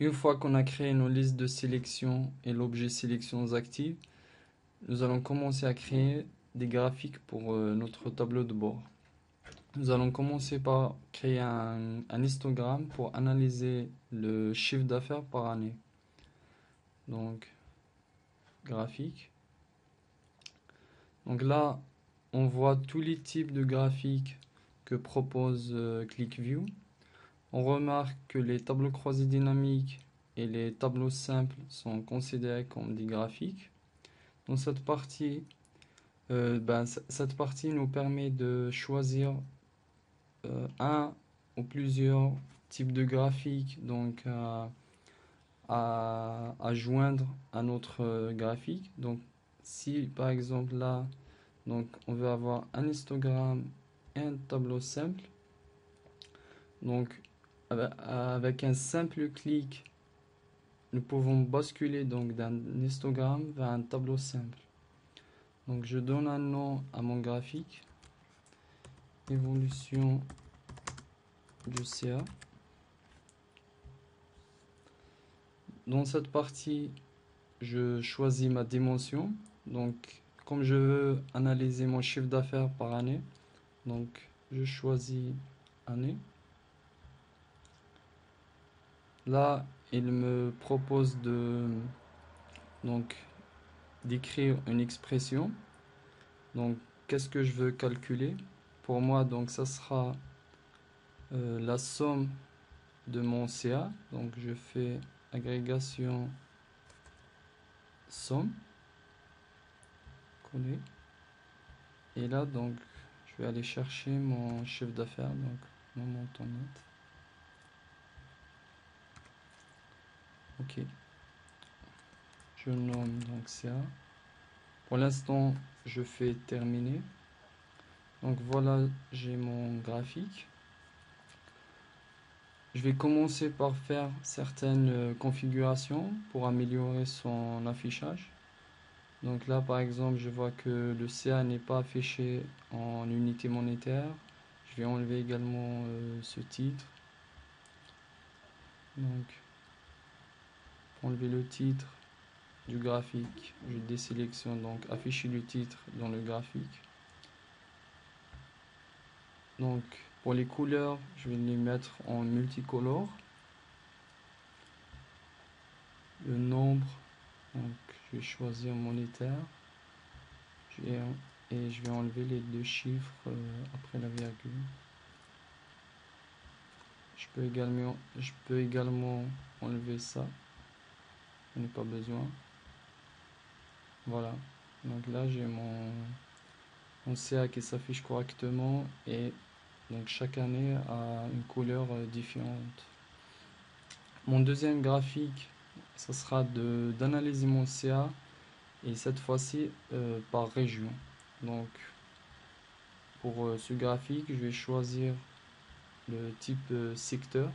Une fois qu'on a créé nos listes de sélection et l'objet sélections actives, nous allons commencer à créer des graphiques pour notre tableau de bord. Nous allons commencer par créer un histogramme pour analyser le chiffre d'affaires par année. Donc, graphique. Donc là, on voit tous les types de graphiques que propose ClickView. On remarque que les tableaux croisés dynamiques et les tableaux simples sont considérés comme des graphiques. Dans cette partie, cette partie nous permet de choisir un ou plusieurs types de graphiques donc à joindre à notre graphique. Donc si par exemple là donc on veut avoir un histogramme et un tableau simple, donc avec un simple clic nous pouvons basculer donc d'un histogramme vers un tableau simple. Donc je donne un nom à mon graphique, évolution du CA. Dans cette partie, je choisis ma dimension. Donc, comme je veux analyser mon chiffre d'affaires par année, donc je choisis année. Là, il me propose donc d'écrire une expression. Donc, qu'est-ce que je veux calculer? Pour moi, donc ça sera la somme de mon CA. Donc, je fais agrégation somme. Coller. Et là, donc, je vais aller chercher mon chiffre d'affaires, donc mon montant net. Ok. Je nomme donc CA. Pour l'instant, je fais terminer. Donc voilà, j'ai mon graphique. Je vais commencer par faire certaines configurations pour améliorer son affichage. Donc là, par exemple, je vois que le CA n'est pas affiché en unité monétaire. Je vais enlever également ce titre. Donc, pour enlever le titre du graphique, je désélectionne donc afficher le titre dans le graphique. Donc, pour les couleurs, je vais les mettre en multicolore. Le nombre, donc je vais choisir monétaire. Et je vais enlever les deux chiffres après la virgule. Je peux également enlever ça. Je n'ai pas besoin. Voilà. Donc là, j'ai mon CA qui s'affiche correctement et donc chaque année a une couleur différente. Mon deuxième graphique, ce sera d'analyser mon CA et cette fois-ci par région. Donc pour ce graphique, je vais choisir le type secteur.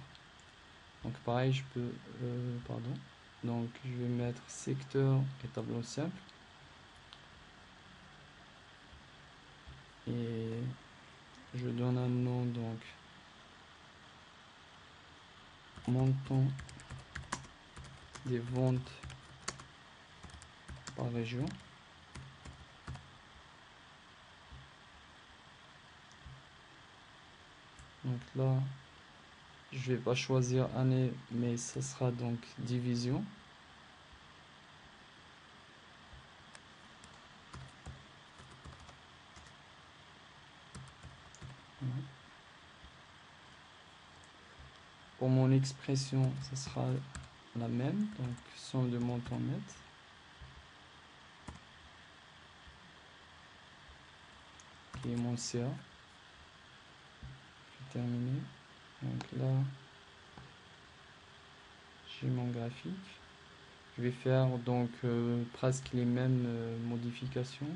Donc pareil, je peux, pardon. Donc je vais mettre secteur et tableau simple. Et je donne un nom donc montant des ventes par région. Donc là, je vais pas choisir année, mais ça sera donc division. Pour mon expression, ça sera la même, donc somme de montant net. Qui est mon CA. Je vais terminer. Donc là, j'ai mon graphique. Je vais faire donc presque les mêmes modifications.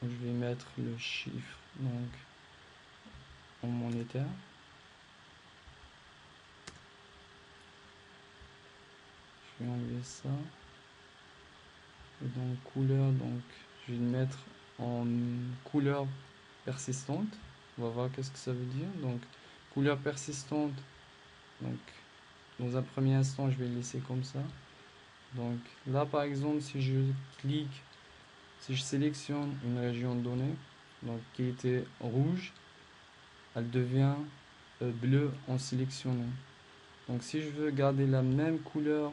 Je vais mettre le chiffre donc en monétaire. Je vais enlever ça. Et donc couleur, donc je vais le mettre en couleur persistante. On va voir qu'est-ce que ça veut dire. Donc couleur persistante, donc dans un premier instant je vais le laisser comme ça. Donc là par exemple si je clique, si je sélectionne une région donnée, donc qui était rouge, elle devient bleue en sélectionnant. Donc si je veux garder la même couleur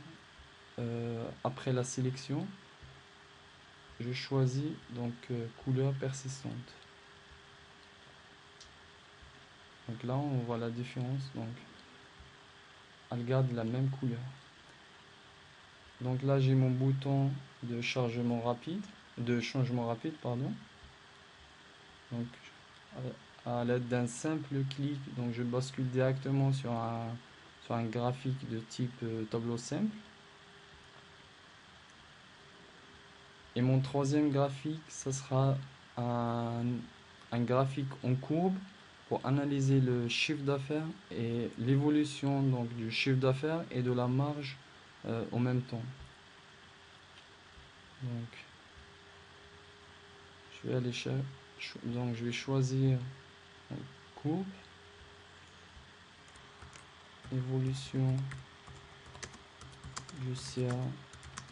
après la sélection, je choisis donc couleur persistante. Donc là on voit la différence, donc elle garde la même couleur. Donc là j'ai mon bouton de changement rapide, pardon. Donc à l'aide d'un simple clic, donc je bascule directement sur un graphique de type tableau simple. Et mon troisième graphique, ça sera un graphique en courbe pour analyser le chiffre d'affaires et l'évolution donc du chiffre d'affaires et de la marge en même temps. Donc je vais aller donc je vais choisir courbe, évolution du CA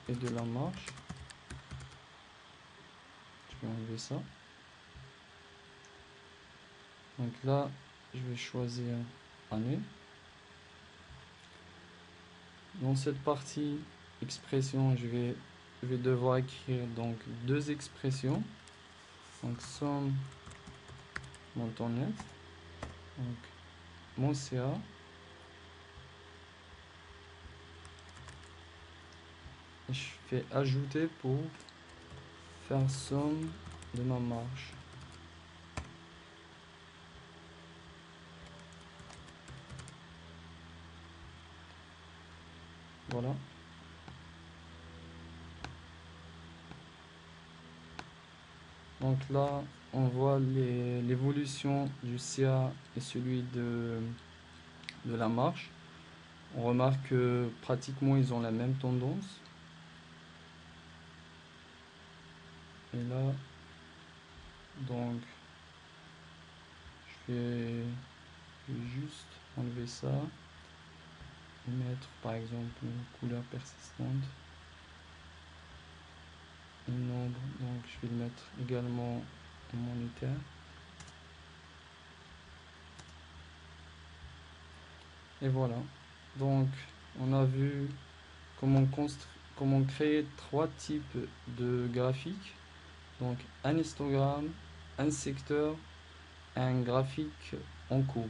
et de la marge. Je vais enlever ça. Donc là, je vais choisir année. Dans cette partie expression, je vais devoir écrire donc deux expressions. Donc somme montant net, donc mon CA et je fais ajouter pour faire somme de ma marge. Voilà. Donc là, on voit l'évolution du CA et celui de la marge. On remarque que pratiquement ils ont la même tendance. Et là, donc, je vais juste enlever ça et mettre par exemple une couleur persistante. Un nombre, donc je vais le mettre également en monétaire. Et voilà. Donc, on a vu comment créer trois types de graphiques. Donc, un histogramme, un secteur, un graphique en courbe.